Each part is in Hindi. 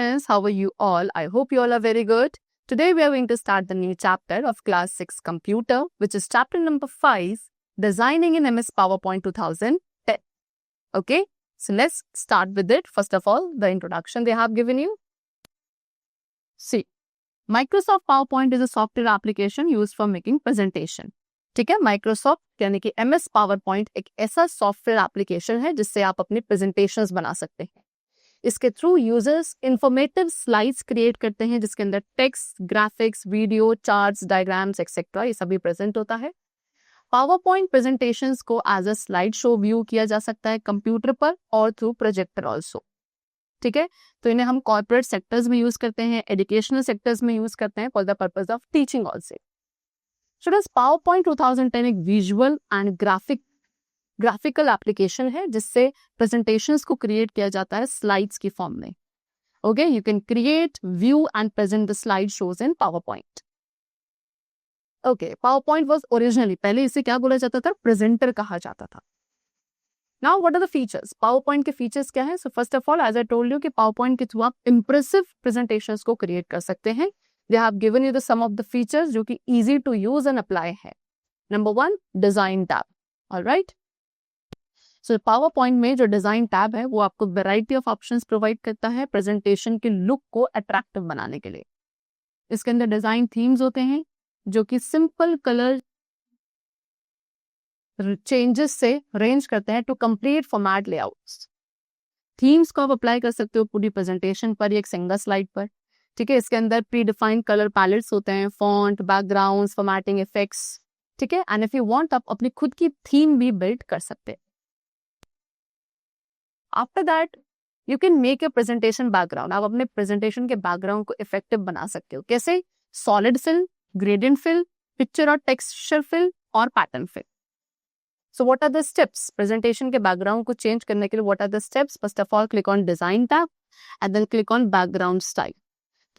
students, how are you all? I hope you all are very good. Today we are going to start the new chapter of class 6 computer, which is chapter number 5, designing in MS PowerPoint 2010. Okay, so let's start with it. First of all, the introduction they have given you. See, Microsoft PowerPoint is a software application used for making presentation. ठीक है, माइक्रोसॉफ्ट यानी कि MS PowerPoint एक ऐसा सॉफ्टवेयर एप्लीकेशन है जिससे आप अपने प्रेजेंटेशंस बना सकते हैं. इसके through users informative slides create करते हैं जिसके अंदर text, graphics, video, charts, diagrams etcetera ये सभी प्रेजेंट होता है. पावरपॉइंट प्रेजेंटेशंस को as a slide show view किया जा सकता है कंप्यूटर पर और थ्रू प्रोजेक्टर ऑल्सो. ठीक है, तो इन्हें हम कॉर्पोरेट सेक्टर्स में यूज करते हैं, एजुकेशनल सेक्टर्स में यूज करते हैं for the purpose of teaching also. Students, PowerPoint 2010 एक विजुअल एंड ग्राफिकल एप्लीकेशन है जिससे प्रेजेंटेशंस को क्रिएट किया जाता है स्लाइड्स की फॉर्म में. Okay, you can create, view and present the slide shows in PowerPoint. Okay, PowerPoint was originally, पहले इसे क्या बोला जाता था? प्रेजेंटर कहा जाता था. Now what are the features? PowerPoint के फीचर्स क्या है? So first of all, as I told you कि पावरपॉइंट के थ्रू आप इंप्रेसिव प्रेजेंटेशंस को क्रिएट कर सकते हैं. They have given you the some of the features जो कि easy to use and apply है. Number 1, design tab. All right. So PowerPoint में जो design tab है वो आपको variety of options provide करता है presentation के look को attractive बनाने के लिए. इसके अंदर design themes होते हैं जो कि simple color changes से range करते हैं to complete format layouts. Themes को आप apply कर सकते हो पूरी presentation पर या एक single slide पर. ठीक है, इसके अंदर प्री डिफाइंड कलर पैलेट्स होते हैं, फॉन्ट, बैकग्राउंड्स, फॉर्मेटिंग इफेक्ट्स. ठीक है, एंड इफ यू वांट आप अपनी खुद की थीम भी बिल्ड कर सकते हैं. After that you can make a presentation background. आप अपने प्रेजेंटेशन के बैकग्राउंड को इफेक्टिव बना सकते हो. कैसे? Solid fill, gradient fill, picture और टेक्सचर फिल और pattern fill. So what are the steps presentation के बैकग्राउंड को चेंज करने के लिए? What are the steps? First of all, click on design tab and then click on background style.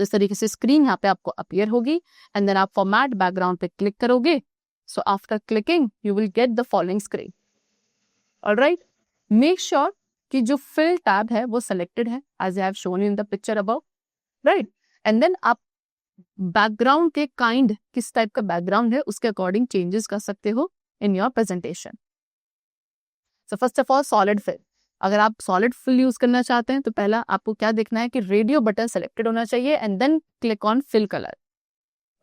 तो इस तरीके से स्क्रीन यहाँ पे आपको अपीयर होगी एंड देन आप फॉर्मेट बैकग्राउंड पे क्लिक करोगे. So after clicking you will get the following screen. Alright, make sure कि जो फिल टैब है वो सिलेक्टेड है as I have shown you in the picture above. Right, and then आप बैकग्राउंड के काइंड, किस टाइप का बैकग्राउंड है उसके अकॉर्डिंग चेंजेस कर सकते हो in your presentation. So first of all, solid fill. अगर आप सॉलिड फिल यूज करना चाहते हैं तो पहला आपको क्या देखना है कि रेडियो बटन सेलेक्टेड होना चाहिए and then click on fill colour.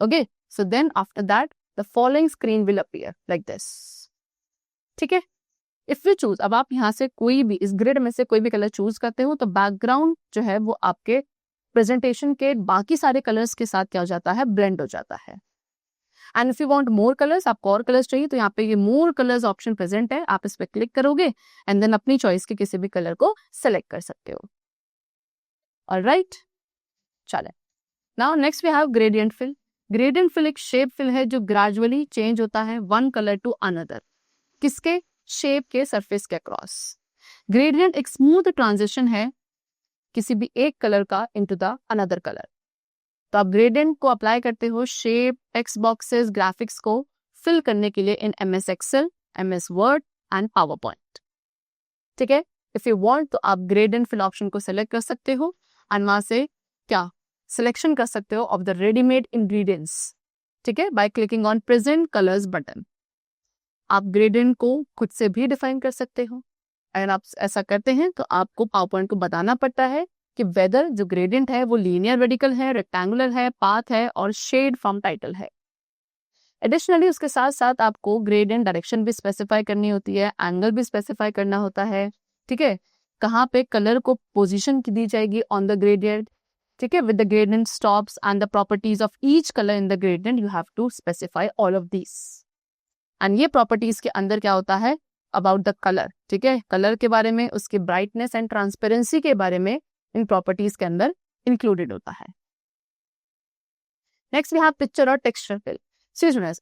Okay, so then after that the following screen will appear like this. ठीक है, इफ यू चूज, अब आप यहाँ से कोई भी इस ग्रिड में से कोई भी कलर चूज करते हो तो बैकग्राउंड जो है वो आपके प्रेजेंटेशन के बाकी सारे कलर्स के साथ क्या हो जाता है? ब्लेंड हो जाता है. And if you want more colours, आपको और कलर्स चाहिए तो यहाँ पे ये मोर कलर्स ऑप्शन प्रेजेंट है. आप इस पे क्लिक करोगे एंड देन अपनी चॉइस के किसी भी कलर को सेलेक्ट कर सकते हो. ऑलराइट, चले. Now next we have gradient fill. Gradient fill एक शेप फिल है जो ग्रेजुअली चेंज होता है वन कलर टू अनदर. किसके? शेप के सरफेस के अक्रॉस. ग्रेडियंट एक स्मूथ ट्रांजिशन है किसी भी एक कलर का इनटू द अनदर कलर. तो आप ग्रेडियंट को अप्लाई करते हो शेप, टेक्स्ट बॉक्सेस, ग्राफिक्स को फिल करने के लिए in MS Excel, MS Word and PowerPoint. ठीक है, इफ यू वांट तो आप ग्रेडियंट फिल ऑप्शन को सेलेक्ट कर सकते हो एंड वहां से क्या सिलेक्शन कर सकते हो ऑफ द रेडीमेड इंग्रेडिएंट्स. ठीक है, by clicking on present colours button. आप ग्रेडियंट को खुद से भी डिफाइन कर सकते हो. अगर आप ऐसा करते हैं तो आपको पावरपॉइंट को बताना पड़ता है कि वेदर जो ग्रेडियंट है वो लीनियर वर्टिकल है, रेक्टेंगुलर है, पाथ है और शेड फ्रॉम टाइटल है. एडिशनली उसके साथ साथ आपको ग्रेडियंट डायरेक्शन भी स्पेसिफाई करनी होती है, एंगल भी स्पेसिफाई करना होता है. ठीक है, कहाँ पे कलर को पोजीशन दी जाएगी ऑन द ग्रेडियंट. ठीक है, with the gradient stops and the properties of each colour in the gradient you have to specify all of this. And ये प्रॉपर्टीज के अंदर क्या होता है? About the colour. ठीक है, कलर के बारे में, उसकी ब्राइटनेस एंड ट्रांसपेरेंसी के बारे में इन प्रॉपर्टीज के अंदर इंक्लूडेड होता है. नेक्स्ट वी हैव पिक्चर और टेक्सचर फिल.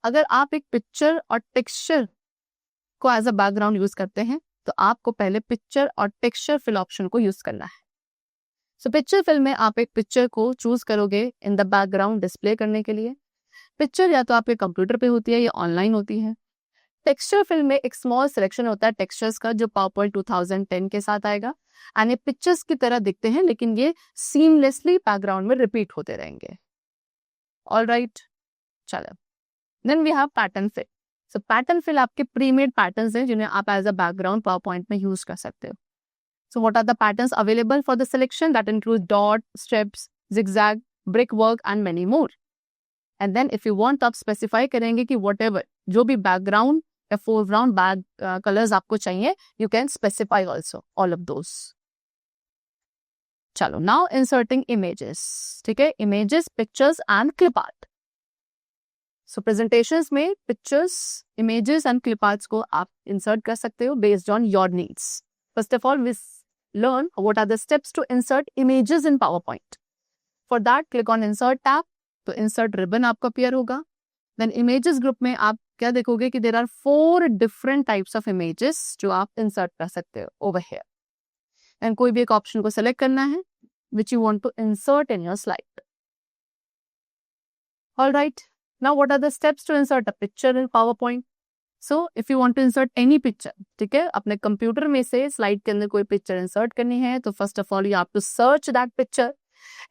अगर आप एक पिक्चर और टेक्सचर को एज अ बैकग्राउंड यूज करते हैं तो आपको पहले पिक्चर और टेक्सचर फिल ऑप्शन को यूज करना है. सो पिक्चर फिल में आप एक पिक्चर को चूज करोगे इन द बैकग्राउंड डिस्प्ले करने के लिए. पिक्चर या तो आपके कंप्यूटर पे होती है या ऑनलाइन होती है. टेक्सचर फिल में एक स्मॉल सिलेक्शन होता है टेक्सचर्स का जो पावरपॉइंट 2010 के साथ आएगा एंड ये पिक्चर्स की तरह दिखते हैं लेकिन ये सीमलेसली बैकग्राउंड में रिपीट होते रहेंगे. ऑलराइट, चलो. Then we have pattern fill. So pattern fill आपके प्रीमेड पैटर्न्स हैं जिन्हें आप एज अ बैकग्राउंड पावरपॉइंट में यूज कर सकते हो. So what are the patterns available for the selection? That include dot, stripes, zigzag, brick work and many more. And then if you want तो आप स्पेसिफाई करेंगे कि व्हाटएवर जो भी बैकग्राउंड या फोरग्राउंड बैक कलर्स आपको चाहिए, you can specify also all of those. चलो, नाउ इंसर्टिंग इमेजेस. ठीक है, images, pictures and clip art. So presentations में pictures, images and clip arts को आप इंसर्ट कर सकते हो based on your needs. First of all we learn what are the steps to insert images in PowerPoint. For that, click on Insert tab. तो Insert ribbon आपको appear होगा. Then Images group में आप क्या देखोगे कि there are 4 different types of images जो आप insert कर सकते हो over here. And कोई भी एक option को select करना है which you want to insert in your slide. Alright. Now what are the steps to insert a picture in PowerPoint? So if you want to insert any picture, ठीक है, अपने कंप्यूटर में से स्लाइड के अंदर कोई पिक्चर इंसर्ट करनी है तो first of all you have to search that picture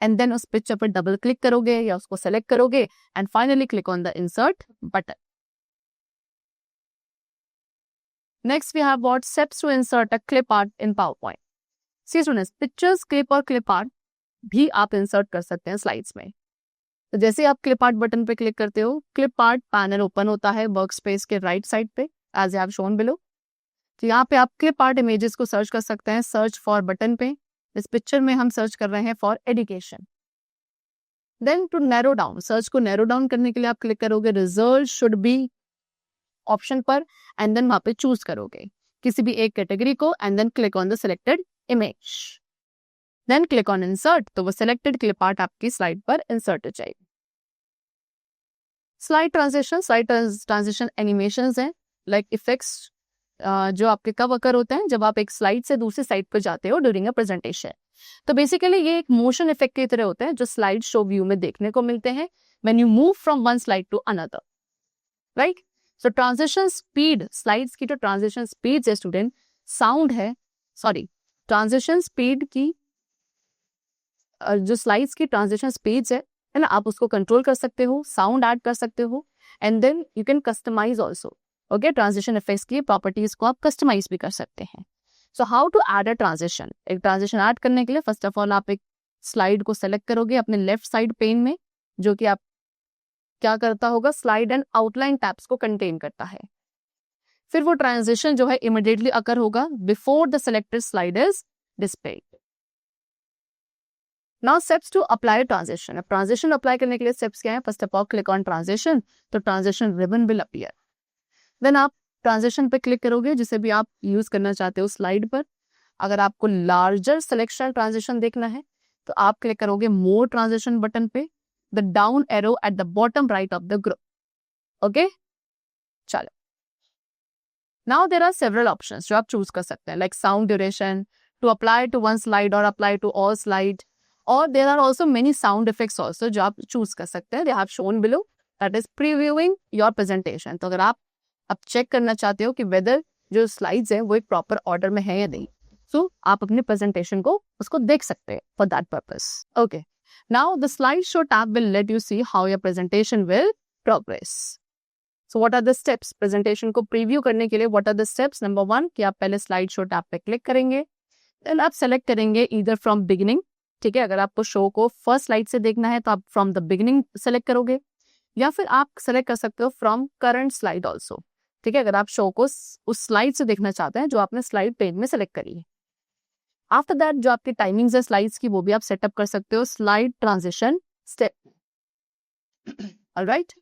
and then उस पिक्चर पर डबल क्लिक करोगे या उसको सेलेक्ट करोगे and finally click on the insert button. Next we have what steps to insert a clip art in PowerPoint. See students, pictures, clip और क्लिप आर्ट भी आप इंसर्ट कर सकते हैं स्लाइड्स में. तो जैसे आप क्लिप आर्ट बटन पे क्लिक करते हो, क्लिप आर्ट पैनल ओपन होता है वर्क स्पेस के राइट साइड पे as I have shown below. तो यहाँ पे आप क्लिप आर्ट इमेजेस को सर्च कर सकते हैं सर्च फॉर बटन पे. इस पिक्चर में हम सर्च कर रहे हैं for education. Then to narrow down, search को नैरो डाउन करने के लिए आप क्लिक करोगे रिजल्ट शुड बी ऑप्शन पर एंड देन वहां पे चूज करोगे किसी भी एक कैटेगरी को and then click on the selected image. Then click on insert, तो वो सिलेक्टेड क्लिप आर्ट आपकी स्लाइड पर इंसर्ट हो जाएगी. स्लाइड ट्रांजिशन एनिमेशंस हैं लाइक इफेक्ट्स जो आपके कब अकर होते हैं जब आप एक स्लाइड से दूसरी साइड पर जाते हो ड्यूरिंग अ प्रेजेंटेशन. तो बेसिकली ये एक मोशन इफेक्ट की तरह होते हैं जो स्लाइड शो व्यू में देखने को मिलते हैं when you move from one slide to another, right. So transition speed, slides की जो ट्रांजिशन स्पीड है स्टूडेंट, साउंड है, सॉरी, ट्रांजिशन स्पीड की जो स्लाइड्स की ट्रांजिशन स्पीड्स है ना, आप उसको कंट्रोल कर सकते हो, साउंड ऐड कर सकते हो and then you can customize also. Okay, transition effects की प्रॉपर्टीज को आप कस्टमाइज भी कर सकते हैं. So how to add a transition. एक ट्रांजिशन ऐड करने के लिए फर्स्ट ऑफ ऑल आप एक स्लाइड को सेलेक्ट करोगे अपने लेफ्ट साइड पेन में जो कि आप क्या करता होगा, स्लाइड एंड आउटलाइन टैब्स को कंटेन करता है. फिर वो ट्रांजिशन जो है इमीडिएटली अकर होगा before the selected slide is displayed. Now steps to apply transition. अब ट्रांजिशन अप्लाई करने के लिए स्टेप्स क्या है? First of all click on transition, तो transition ribbon will appear. Then आप ट्रांजिशन पे क्लिक करोगे जिसे भी आप यूज करना चाहते हो स्लाइड पर. अगर आपको लार्जर सिलेक्शन ट्रांजिशन देखना है तो आप क्लिक करोगे मोर ट्रांजिशन बटन पे, the down arrow at the bottom right of the group. Okay, चलो. Now there are several options जो आप चूज कर सकते हैं like sound duration, to apply to one slide और अप्लाई टू ऑल स्लाइड, और there are also many sound effects also जो आप चूज कर सकते हैं. They have shown below, that is previewing your presentation. तो अगर आप अब चेक करना चाहते हो कि वेदर जो स्लाइड्स हैं वो एक प्रॉपर ऑर्डर में है या नहीं, सो आप अपने प्रेजेंटेशन को उसको देख सकते हैं for that purpose. Okay, now the slide show tab will let you see how your presentation will progress. So what are the steps? Presentation को प्रीव्यू करने के लिए what are the steps? Number 1 कि आप पहले स्लाइड शो टैब पे क्लिक करेंगे, देन आप सेलेक्ट करेंगे ईदर फ्रॉम बिगिनिंग. ठीक है, अगर आपको शो को फर्स्ट स्लाइड से देखना है तो आप फ्रॉम द बिगिनिंग सेलेक्ट करोगे, या फिर आप सेलेक्ट कर सकते हो फ्रॉम करंट स्लाइड ऑल्सो. ठीक है, अगर आप शो को उस स्लाइड से देखना चाहते हैं जो आपने स्लाइड पेन में सेलेक्ट करी है. आफ्टर दैट जो आपकी टाइमिंग्स है स्लाइड्स की वो भी आप सेटअप कर सकते हो स्लाइड ट्रांजिशन स्टेप. ऑलराइट,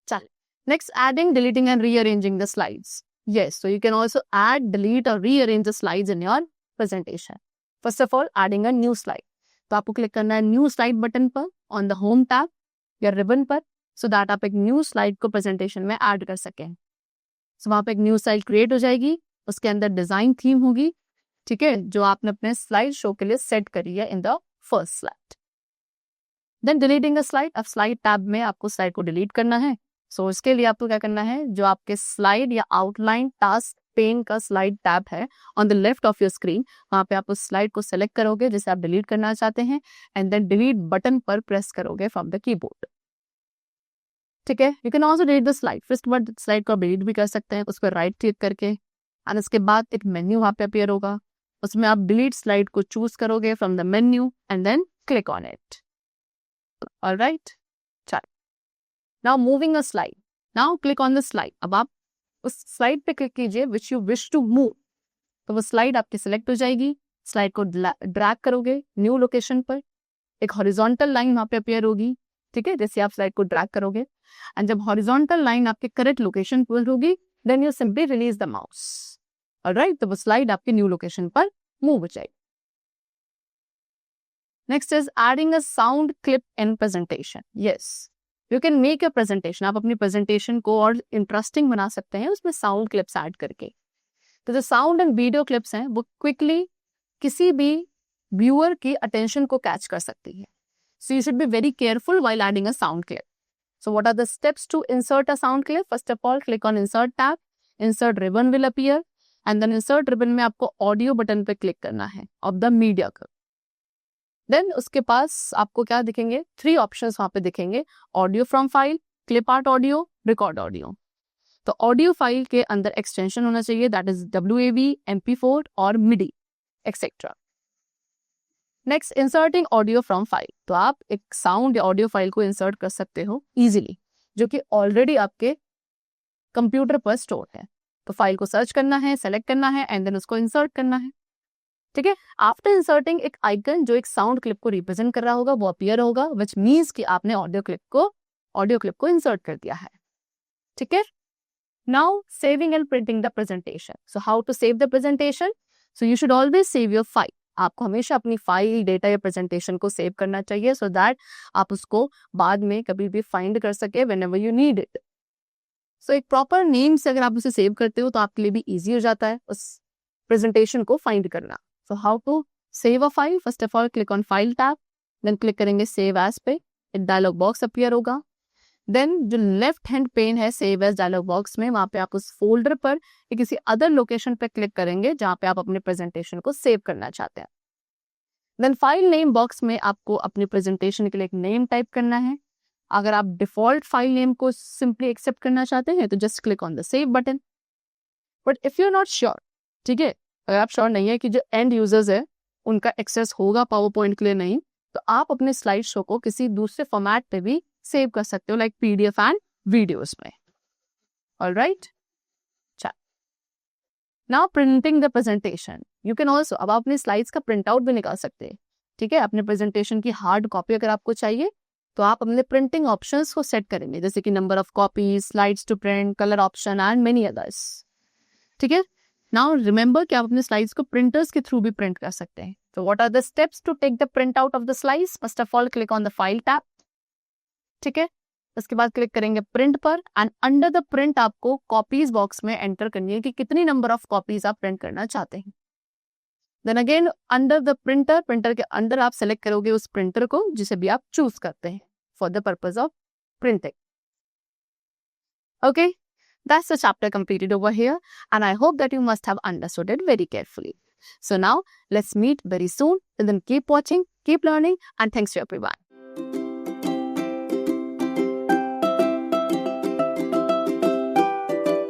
चल. Next, adding, deleting and rearranging the slides. Yes, so you can also add, delete और rearrange the slides in your presentation. First of all, adding a new slide, तो आपको क्लिक करना है न्यू स्लाइड बटन पर ऑन द होम टैब या रिबन पर, सो दैट आप एक न्यू स्लाइड को प्रेजेंटेशन में ऐड कर सकें. सो वहां पे एक न्यू स्लाइड क्रिएट हो जाएगी, उसके अंदर डिजाइन थीम होगी. ठीक है, जो आपने अपने स्लाइड शो के लिए सेट करी है in the first slide. Then deleting a slide. अब स्लाइड टैब में आपको स्लाइड को डिलीट करना है, सो इसके लिए आपको क्या करना है, जो आपके स्लाइड या आउटलाइन टास्क पेन का स्लाइड टैब है on the left of your screen, वहां पे आप उस स्लाइड को सेलेक्ट करोगे जिसे आप डिलीट करना चाहते हैं, एंड देन डिलीट बटन पर प्रेस करोगे फ्रॉम द कीबोर्ड। ठीक है, you can also delete the slide, first word slide को डिलीट भी कर सकते हैं, उस पर राइट क्लिक करके, एंड उसके बाद एक मेन्यू वहां पे अपीयर होगा, उसमें आप डिलीट स्लाइड को चूज करोगे from the menu and then click on it. Alright, चलो now moving a slide, now click on the slide. अब आप उस स्लाइड पे क्लिक कीजिए which you wish to move, तो वो स्लाइड आपकी सिलेक्ट हो जाएगी। स्लाइड को ड्रैग करोगे न्यू लोकेशन पर, एक हॉरिजॉन्टल लाइन वहां पे अपीयर होगी। ठीक है, जैसे आप स्लाइड को ड्रैग करोगे एंड जब हॉरिजॉन्टल लाइन आपके करेक्ट लोकेशन पर होगी, then you simply release the mouse. Alright, तो वो स्लाइड आपके न्यू लोकेशन पर मूव हो जाएगी। Next is adding a sound clip in presentation. Yes, you can make a presentation, आप अपनी प्रेजेंटेशन को और इंटरेस्टिंग बना सकते हैं उसमें साउंड क्लिप्स ऐड करके। तो जो साउंड एंड वीडियो क्लिप्स हैं वो क्विकली किसी भी व्यूअर की अटेंशन को कैच कर सकती है। सो you should be very careful while adding a sound clip. So what are the steps to insert a sound clip? First of all, click on insert tab, insert ribbon will appear, and then insert ribbon में आपको audio बटन पे क्लिक करना है of the media clip. Then उसके पास आपको क्या दिखेंगे, 3 ऑप्शंस वहां पे दिखेंगे, audio from file, clip art audio, record audio. तो ऑडियो फाइल के अंदर एक्सटेंशन होना चाहिए, दैट इज WAV, MP4 और MIDI etcetera. Next, inserting audio from file, तो आप एक साउंड या ऑडियो फाइल को इंसर्ट कर सकते हो इजीली, जो कि ऑलरेडी आपके कंप्यूटर पर स्टोर है। तो फाइल को सर्च करना है, सेलेक्ट करना है एंड देन उसको इंसर्ट करना है। ठीक है, आफ्टर इंसर्टिंग एक आइकन जो एक साउंड क्लिप को रिप्रेजेंट कर रहा होगा वो अपीयर होगा, विच मीन्स कि आपने ऑडियो क्लिप को इंसर्ट कर दिया है। ठीक है, now saving and printing the presentation. So how to save the presentation? So you should always save your file, आपको हमेशा अपनी फाइल, डेटा या प्रेजेंटेशन को सेव करना चाहिए सो दैट आप उसको बाद में कभी भी फाइंड कर सके व्हेनेवर यू नीड इट। सो एक प्रॉपर नेम से अगर आप उसे सेव करते हो तो आपके लिए भी इजी हो जाता है उस प्रेजेंटेशन को फाइंड करना। So how to save a file? First of all click on file tab, then click करेंगे सेव एज पे, एक डायलॉग बॉक्स अपीयर होगा। देन जो लेफ्ट हैंड पेन है सेव एज डायलॉग बॉक्स में, वहां पे आप उस फोल्डर पर या किसी अदर लोकेशन पे क्लिक करेंगे जहां पे आप अपने प्रेजेंटेशन को सेव करना चाहते हैं। देन फाइल नेम बॉक्स में आपको अपनी प्रेजेंटेशन के लिए एक नेम टाइप करना है। अगर आप डिफॉल्ट फाइल नेम को सिंपली एक्सेप्ट करना चाहते हैं तो just click on the save button. But if you are not sure, ठीक है, अगर आप श्योर नहीं है कि जो एंड यूजर्स है उनका एक्सेस होगा पावर पॉइंट के लिए नहीं, तो आप अपने स्लाइड शो को किसी दूसरे फॉर्मेट पे भी सेव कर सकते हो, लाइक PDF एंड वीडियोस में। ऑलराइट, चल now printing the presentation. You can also, अब आप अपने स्लाइड्स का प्रिंट आउट भी निकाल सकते हैं। ठीक है, अपने प्रेजेंटेशन की हार्ड कॉपी अगर आपको चाहिए तो आप अपने प्रिंटिंग ऑप्शंस को सेट करेंगे, जैसे कि number of copies, slides to print, colour option and many others. ठीक है, नाउ रिमेंबर कि आप अपने स्लाइड्स को प्रिंटर्स के थ्रू भी प्रिंट कर सकते हैं। तो what are the steps to take the print out of the slides? First of all click on the file tab. ठीक है, उसके बाद क्लिक करेंगे प्रिंट पर एंड अंडर द प्रिंट आपको कॉपीज बॉक्स में एंटर करनी है कि कितनी नंबर ऑफ कॉपीज आप प्रिंट करना चाहते हैं। Then again under the printer के अंदर आप सेलेक्ट करोगे उस प्रिंटर को जिसे भी आप चूज करते हैं for the purpose of printing. Okay, that's the chapter completed over here and I hope that you must have understood it very carefully. So now let's meet very soon and then keep watching, keep learning and thanks to everyone.